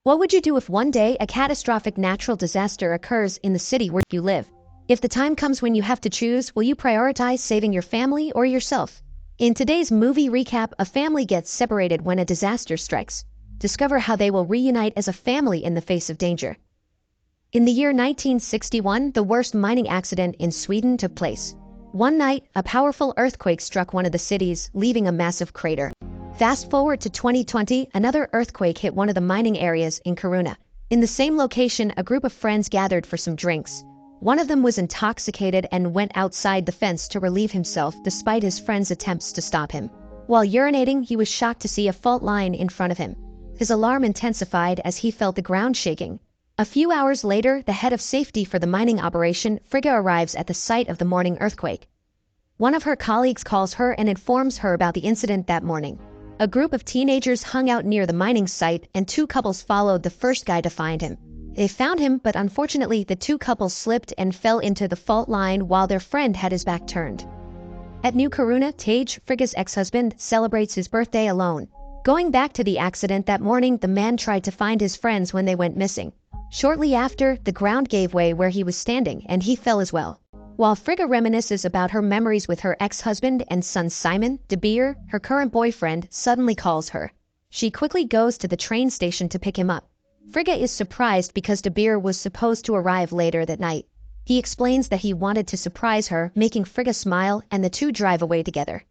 What would you do if one day a catastrophic natural disaster occurs in the city where you live? If the time comes when you have to choose, will you prioritize saving your family or yourself? In today's movie recap, a family gets separated when a disaster strikes. Discover how they will reunite as a family in the face of danger. In the year 1961, the worst mining accident in Sweden took place. One night, a powerful earthquake struck one of the cities, leaving a massive crater. Fast forward to 2020, another earthquake hit one of the mining areas in Kiruna. In the same location, a group of friends gathered for some drinks. One of them was intoxicated and went outside the fence to relieve himself despite his friend's attempts to stop him. While urinating, he was shocked to see a fault line in front of him. His alarm intensified as he felt the ground shaking. A few hours later, the head of safety for the mining operation, Frigga, arrives at the site of the morning earthquake. One of her colleagues calls her and informs her about the incident that morning. A group of teenagers hung out near the mining site, and two couples followed the first guy to find him. They found him, but unfortunately the two couples slipped and fell into the fault line while their friend had his back turned. At New Kiruna, Tage, Frigga's ex-husband, celebrates his birthday alone. Going back to the accident that morning, the man tried to find his friends when they went missing. Shortly after, the ground gave way where he was standing, and he fell as well. While Frigga reminisces about her memories with her ex-husband and son Simon, De Beer, her current boyfriend, suddenly calls her. She quickly goes to the train station to pick him up. Frigga is surprised because De Beer was supposed to arrive later that night. He explains that he wanted to surprise her, making Frigga smile, and the two drive away together.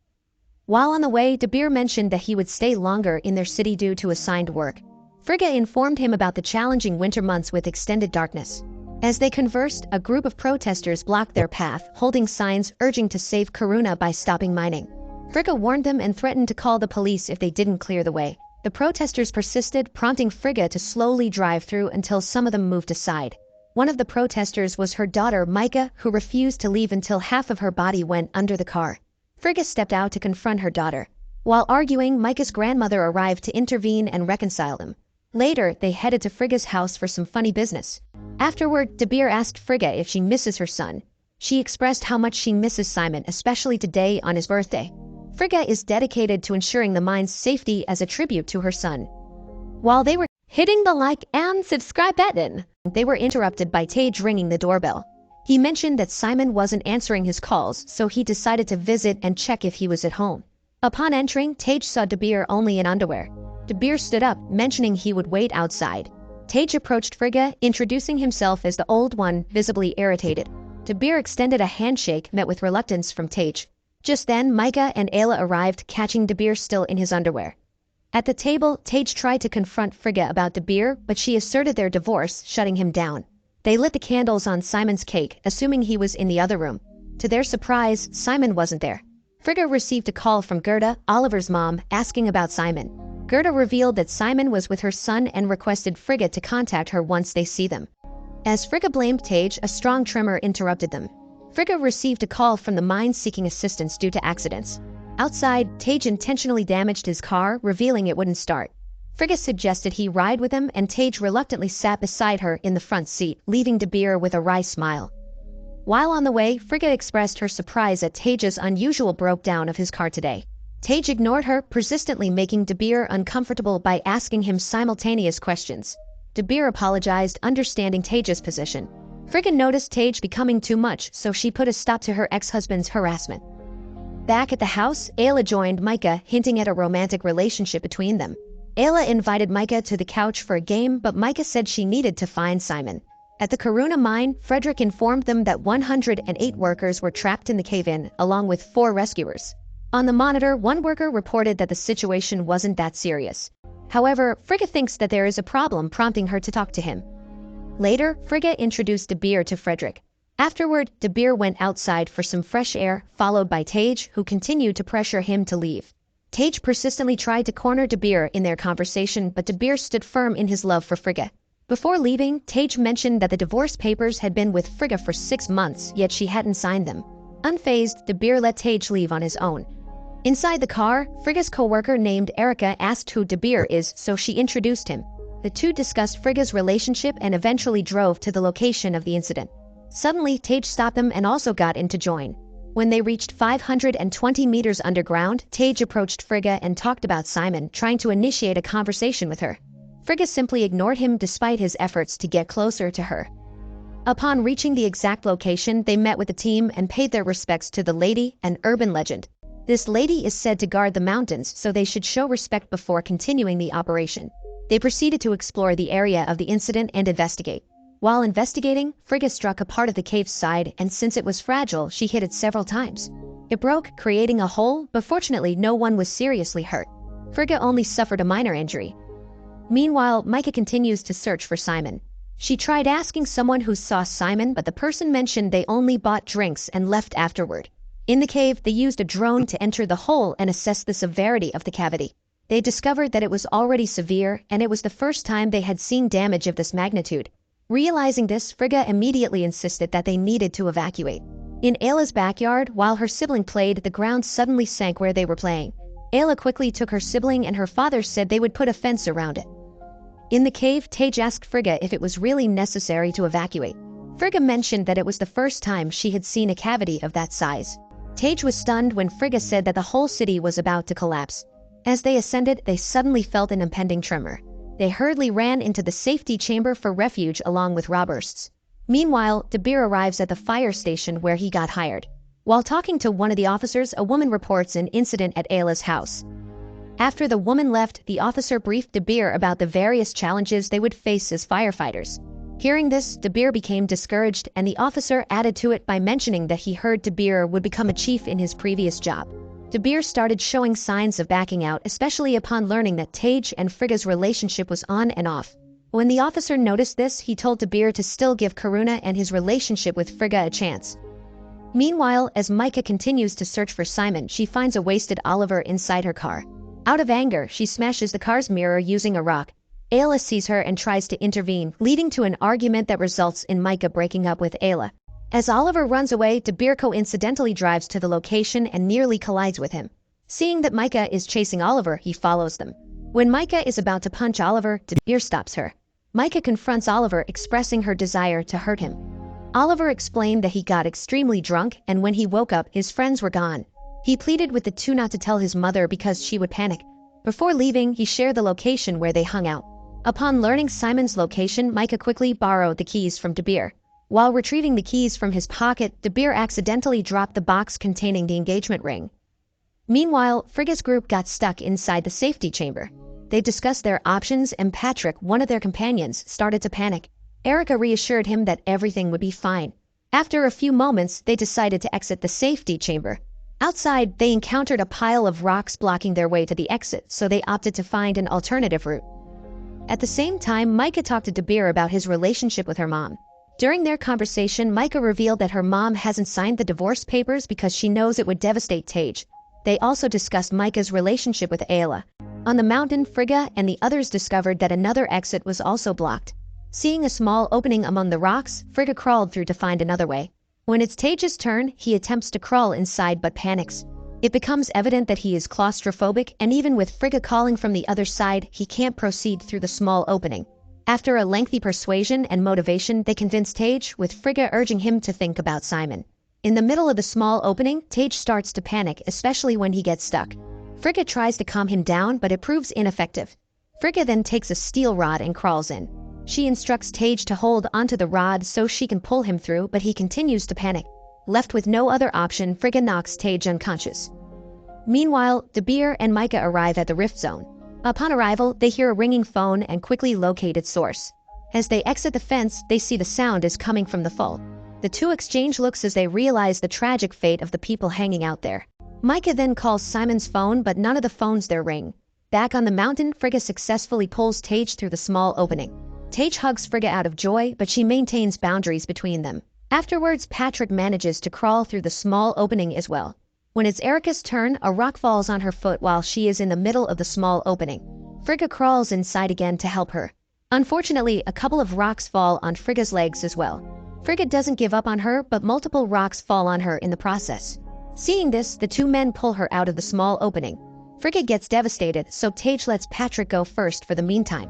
While on the way, De Beer mentioned that he would stay longer in their city due to assigned work. Frigga informed him about the challenging winter months with extended darkness. As they conversed, a group of protesters blocked their path, holding signs urging to save Kiruna by stopping mining. Frigga warned them and threatened to call the police if they didn't clear the way. The protesters persisted, prompting Frigga to slowly drive through until some of them moved aside. One of the protesters was her daughter Micah, who refused to leave until half of her body went under the car. Frigga stepped out to confront her daughter. While arguing, Micah's grandmother arrived to intervene and reconcile them. Later, they headed to Frigga's house for some funny business. Afterward, De Beer asked Frigga if she misses her son. She expressed how much she misses Simon, especially today on his birthday. Frigga is dedicated to ensuring the mine's safety as a tribute to her son. While they were hitting the like and subscribe button, they were interrupted by Tage ringing the doorbell. He mentioned that Simon wasn't answering his calls, so he decided to visit and check if he was at home. Upon entering, Tage saw De Beer only in underwear. De Beer stood up, mentioning he would wait outside. Tage approached Frigga, introducing himself as the Old One, visibly irritated. De Beer extended a handshake, met with reluctance from Tage. Just then, Micah and Ayla arrived, catching De Beer still in his underwear. At the table, Tage tried to confront Frigga about De Beer, but she asserted their divorce, shutting him down. They lit the candles on Simon's cake, assuming he was in the other room. To their surprise, Simon wasn't there. Frigga received a call from Gerda, Oliver's mom, asking about Simon. Gerda revealed that Simon was with her son and requested Frigga to contact her once they see them. As Frigga blamed Tage, a strong tremor interrupted them. Frigga received a call from the mine seeking assistance due to accidents. Outside, Tage intentionally damaged his car, revealing it wouldn't start. Frigga suggested he ride with him, and Tage reluctantly sat beside her in the front seat, leaving De Beer with a wry smile. While on the way, Frigga expressed her surprise at Tage's unusual breakdown of his car today. Tage ignored her, persistently making De Beer uncomfortable by asking him simultaneous questions. De Beer apologized, understanding Tage's position. Frigga noticed Tage becoming too much, so she put a stop to her ex-husband's harassment. Back at the house, Ayla joined Micah, hinting at a romantic relationship between them. Ayla invited Micah to the couch for a game, but Micah said she needed to find Simon. At the Kiruna mine, Frederick informed them that 108 workers were trapped in the cave-in, along with 4 rescuers. On the monitor, one worker reported that the situation wasn't that serious. However, Frigga thinks that there is a problem, prompting her to talk to him. Later, Frigga introduced De Beer to Frederick. Afterward, De Beer went outside for some fresh air, followed by Tage, who continued to pressure him to leave. Tage persistently tried to corner De Beer in their conversation, but De Beer stood firm in his love for Frigga. Before leaving, Tage mentioned that the divorce papers had been with Frigga for 6 months, yet she hadn't signed them. Unfazed, De Beer let Tage leave on his own. Inside the car, Frigga's co-worker named Erica asked who De Beer is, so she introduced him. The two discussed Frigga's relationship and eventually drove to the location of the incident. Suddenly, Tage stopped them and also got in to join. When they reached 520 meters underground, Tage approached Frigga and talked about Simon, trying to initiate a conversation with her. Frigga simply ignored him despite his efforts to get closer to her. Upon reaching the exact location, they met with the team and paid their respects to the lady, an urban legend. This lady is said to guard the mountains, so they should show respect before continuing the operation. They proceeded to explore the area of the incident and investigate. While investigating, Frigga struck a part of the cave's side, and since it was fragile, she hit it several times. It broke, creating a hole, but fortunately no one was seriously hurt. Frigga only suffered a minor injury. Meanwhile, Micah continues to search for Simon. She tried asking someone who saw Simon, but the person mentioned they only bought drinks and left afterward. In the cave, they used a drone to enter the hole and assess the severity of the cavity. They discovered that it was already severe, and it was the first time they had seen damage of this magnitude. Realizing this, Frigga immediately insisted that they needed to evacuate. In Ayla's backyard, while her sibling played, the ground suddenly sank where they were playing. Ayla quickly took her sibling and her father said they would put a fence around it. In the cave, Tage asked Frigga if it was really necessary to evacuate. Frigga mentioned that it was the first time she had seen a cavity of that size. Tage was stunned when Frigga said that the whole city was about to collapse. As they ascended, they suddenly felt an impending tremor. They hurriedly ran into the safety chamber for refuge along with Roberts. Meanwhile, Debir arrives at the fire station where he got hired. While talking to one of the officers, a woman reports an incident at Ayla's house. After the woman left, the officer briefed Debir about the various challenges they would face as firefighters. Hearing this, Debir became discouraged, and the officer added to it by mentioning that he heard Debir would become a chief in his previous job. Debir started showing signs of backing out, especially upon learning that Tage and Frigga's relationship was on and off. When the officer noticed this, he told Debir to still give Karuna and his relationship with Frigga a chance. Meanwhile, as Micah continues to search for Simon, she finds a wasted Oliver inside her car. Out of anger, she smashes the car's mirror using a rock. Ayla sees her and tries to intervene, leading to an argument that results in Micah breaking up with Ayla. As Oliver runs away, Debir coincidentally drives to the location and nearly collides with him. Seeing that Micah is chasing Oliver, he follows them. When Micah is about to punch Oliver, Debir stops her. Micah confronts Oliver, expressing her desire to hurt him. Oliver explained that he got extremely drunk, and when he woke up, his friends were gone. He pleaded with the two not to tell his mother because she would panic. Before leaving, he shared the location where they hung out. Upon learning Simon's location, Micah quickly borrowed the keys from Debir. While retrieving the keys from his pocket, Debir accidentally dropped the box containing the engagement ring. Meanwhile, Frigga's group got stuck inside the safety chamber. They discussed their options, and Patrick, one of their companions, started to panic. Erica reassured him that everything would be fine. After a few moments, they decided to exit the safety chamber. Outside, they encountered a pile of rocks blocking their way to the exit, so they opted to find an alternative route. At the same time, Micah talked to Debir about his relationship with her mom. During their conversation, Micah revealed that her mom hasn't signed the divorce papers because she knows it would devastate Tage. They also discussed Micah's relationship with Ayla. On the mountain, Frigga and the others discovered that another exit was also blocked. Seeing a small opening among the rocks, Frigga crawled through to find another way. When it's Tage's turn, he attempts to crawl inside but panics. It becomes evident that he is claustrophobic, and even with Frigga calling from the other side, he can't proceed through the small opening. After a lengthy persuasion and motivation, they convince Tage, with Frigga urging him to think about Simon. In the middle of the small opening, Tage starts to panic, especially when he gets stuck. Frigga tries to calm him down, but it proves ineffective. Frigga then takes a steel rod and crawls in. She instructs Tage to hold onto the rod so she can pull him through, but he continues to panic. Left with no other option, Frigga knocks Tage unconscious. Meanwhile, Debir and Micah arrive at the rift zone. Upon arrival, they hear a ringing phone and quickly locate its source. As they exit the fence, they see the sound is coming from the fall. The two exchange looks as they realize the tragic fate of the people hanging out there. Micah then calls Simon's phone, but none of the phones there ring. Back on the mountain, Frigga successfully pulls Tage through the small opening. Tage hugs Frigga out of joy, but she maintains boundaries between them. Afterwards, Patrick manages to crawl through the small opening as well. When it's Erica's turn, a rock falls on her foot while she is in the middle of the small opening. Frigga crawls inside again to help her. Unfortunately, a couple of rocks fall on Frigga's legs as well. Frigga doesn't give up on her, but multiple rocks fall on her in the process. Seeing this, the two men pull her out of the small opening. Frigga gets devastated, so Tage lets Patrick go first for the meantime.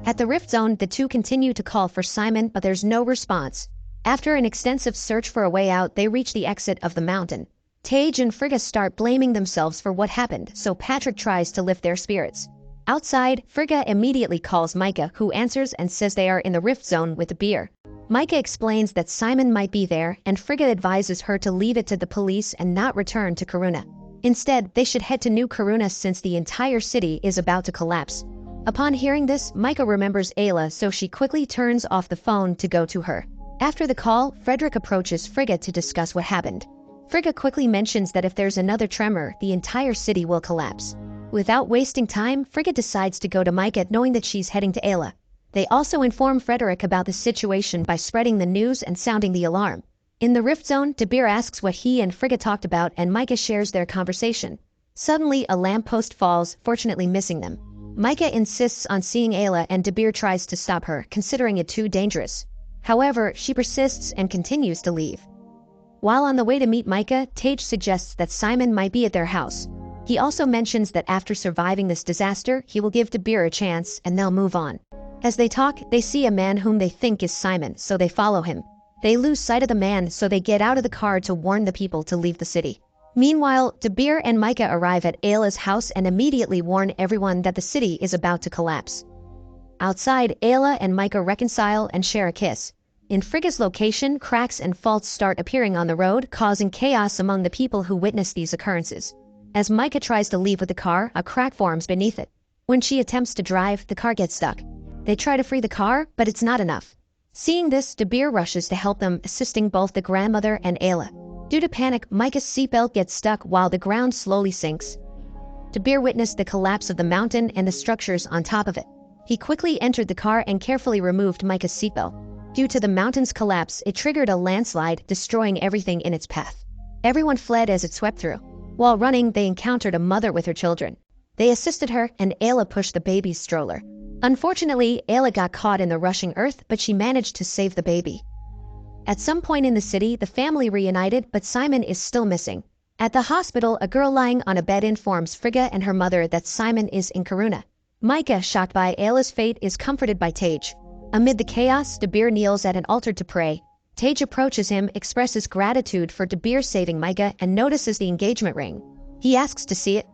At the rift zone, the two continue to call for Simon, but there's no response. After an extensive search for a way out, they reach the exit of the mountain. Tage and Frigga start blaming themselves for what happened, so Patrick tries to lift their spirits. Outside, Frigga immediately calls Micah, who answers and says they are in the rift zone with the beer. Micah explains that Simon might be there, and Frigga advises her to leave it to the police and not return to Karuna. Instead, they should head to New Karuna since the entire city is about to collapse. Upon hearing this, Micah remembers Ayla, so she quickly turns off the phone to go to her. After the call, Frederick approaches Frigga to discuss what happened. Frigga quickly mentions that if there's another tremor, the entire city will collapse. Without wasting time, Frigga decides to go to Micah knowing that she's heading to Ayla. They also inform Frederick about the situation by spreading the news and sounding the alarm. In the rift zone, De Beer asks what he and Frigga talked about and Micah shares their conversation. Suddenly, a lamppost falls, fortunately missing them. Micah insists on seeing Ayla and De Beer tries to stop her, considering it too dangerous. However, she persists and continues to leave. While on the way to meet Micah, Tage suggests that Simon might be at their house. He also mentions that after surviving this disaster, he will give De Beer a chance and they'll move on. As they talk, they see a man whom they think is Simon, so they follow him. They lose sight of the man, so they get out of the car to warn the people to leave the city. Meanwhile, De Beer and Micah arrive at Ayla's house and immediately warn everyone that the city is about to collapse. Outside, Ayla and Micah reconcile and share a kiss. In Frigga's location, cracks and faults start appearing on the road, causing chaos among the people who witness these occurrences. As Micah tries to leave with the car, a crack forms beneath it. When she attempts to drive, the car gets stuck. They try to free the car, but it's not enough. Seeing this, De Beer rushes to help them, assisting both the grandmother and Ayla. Due to panic, Micah's seatbelt gets stuck while the ground slowly sinks. De Beer witnessed the collapse of the mountain and the structures on top of it. He quickly entered the car and carefully removed Micah's seatbelt. Due to the mountain's collapse, it triggered a landslide, destroying everything in its path. Everyone fled as it swept through. While running, they encountered a mother with her children. They assisted her, and Ayla pushed the baby's stroller. Unfortunately, Ayla got caught in the rushing earth, but she managed to save the baby. At some point in the city, the family reunited, but Simon is still missing. At the hospital, a girl lying on a bed informs Frigga and her mother that Simon is in Karuna. Micah, shocked by Ayla's fate, is comforted by Tage. Amid the chaos, De Beer kneels at an altar to pray. Tage approaches him, expresses gratitude for De Beer saving Micah, and notices the engagement ring. He asks to see it.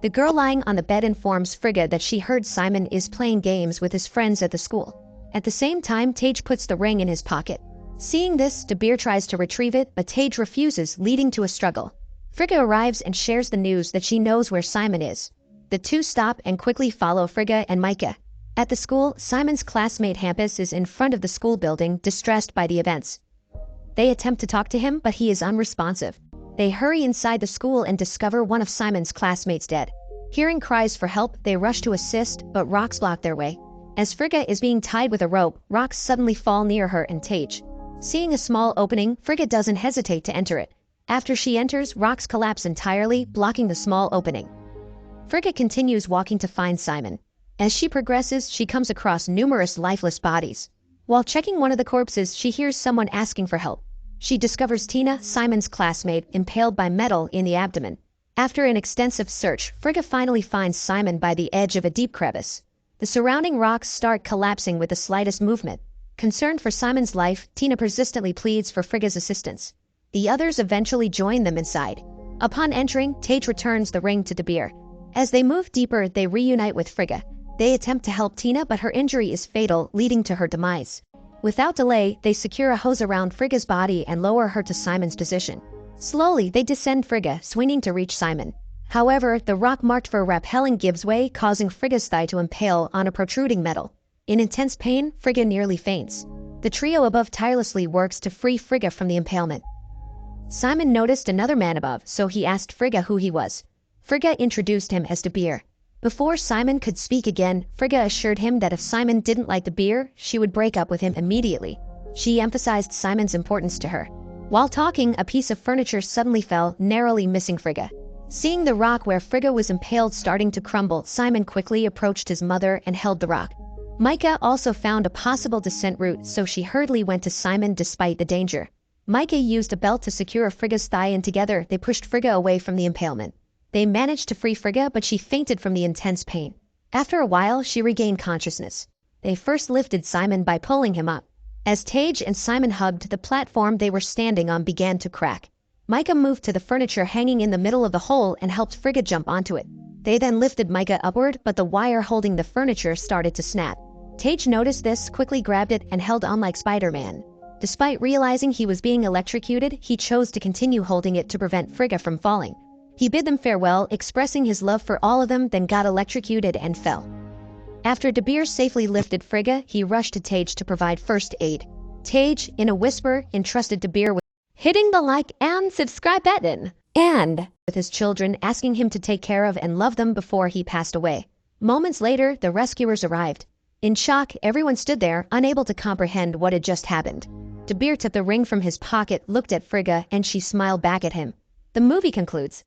The girl lying on the bed informs Frigga that she heard Simon is playing games with his friends at the school. At the same time, Tage puts the ring in his pocket. Seeing this, De Beer tries to retrieve it, but Tage refuses, leading to a struggle. Frigga arrives and shares the news that she knows where Simon is. The two stop and quickly follow Frigga and Micah. At the school, Simon's classmate Hampus is in front of the school building, distressed by the events. They attempt to talk to him, but he is unresponsive. They hurry inside the school and discover one of Simon's classmates dead. Hearing cries for help, they rush to assist, but rocks block their way. As Frigga is being tied with a rope, rocks suddenly fall near her and Tage. Seeing a small opening, Frigga doesn't hesitate to enter it. After she enters, rocks collapse entirely, blocking the small opening. Frigga continues walking to find Simon. As she progresses, she comes across numerous lifeless bodies. While checking one of the corpses, she hears someone asking for help. She discovers Tina, Simon's classmate, impaled by metal in the abdomen. After an extensive search, Frigga finally finds Simon by the edge of a deep crevice. The surrounding rocks start collapsing with the slightest movement. Concerned for Simon's life, Tina persistently pleads for Frigga's assistance. The others eventually join them inside. Upon entering, Tage returns the ring to De Beer. As they move deeper, they reunite with Frigga. They attempt to help Tina, but her injury is fatal, leading to her demise. Without delay, they secure a hose around Frigga's body and lower her to Simon's position. Slowly, they descend Frigga, swinging to reach Simon. However, the rock marked for rappelling gives way, causing Frigga's thigh to impale on a protruding metal. In intense pain, Frigga nearly faints. The trio above tirelessly works to free Frigga from the impalement. Simon noticed another man above, so he asked Frigga who he was. Frigga introduced him as De Beer. Before Simon could speak again, Frigga assured him that if Simon didn't like the beer, she would break up with him immediately. She emphasized Simon's importance to her. While talking, a piece of furniture suddenly fell, narrowly missing Frigga. Seeing the rock where Frigga was impaled starting to crumble, Simon quickly approached his mother and held the rock. Micah also found a possible descent route, so she hurriedly went to Simon despite the danger. Micah used a belt to secure Frigga's thigh, and together they pushed Frigga away from the impalement. They managed to free Frigga, but she fainted from the intense pain. After a while, she regained consciousness. They first lifted Simon by pulling him up. As Tage and Simon hugged, the platform they were standing on began to crack. Micah moved to the furniture hanging in the middle of the hole and helped Frigga jump onto it. They then lifted Micah upward, but the wire holding the furniture started to snap. Tage noticed this, quickly grabbed it, and held on like Spider-Man. Despite realizing he was being electrocuted, he chose to continue holding it to prevent Frigga from falling. He bid them farewell, expressing his love for all of them, then got electrocuted and fell. After Dabir safely lifted Frigga, he rushed to Tage to provide first aid. Tage, in a whisper, entrusted Dabir with hitting the like and subscribe button, and with his children, asking him to take care of and love them before he passed away. Moments later, the rescuers arrived. In shock, everyone stood there, unable to comprehend what had just happened. Dabir took the ring from his pocket, looked at Frigga, and she smiled back at him. The movie concludes.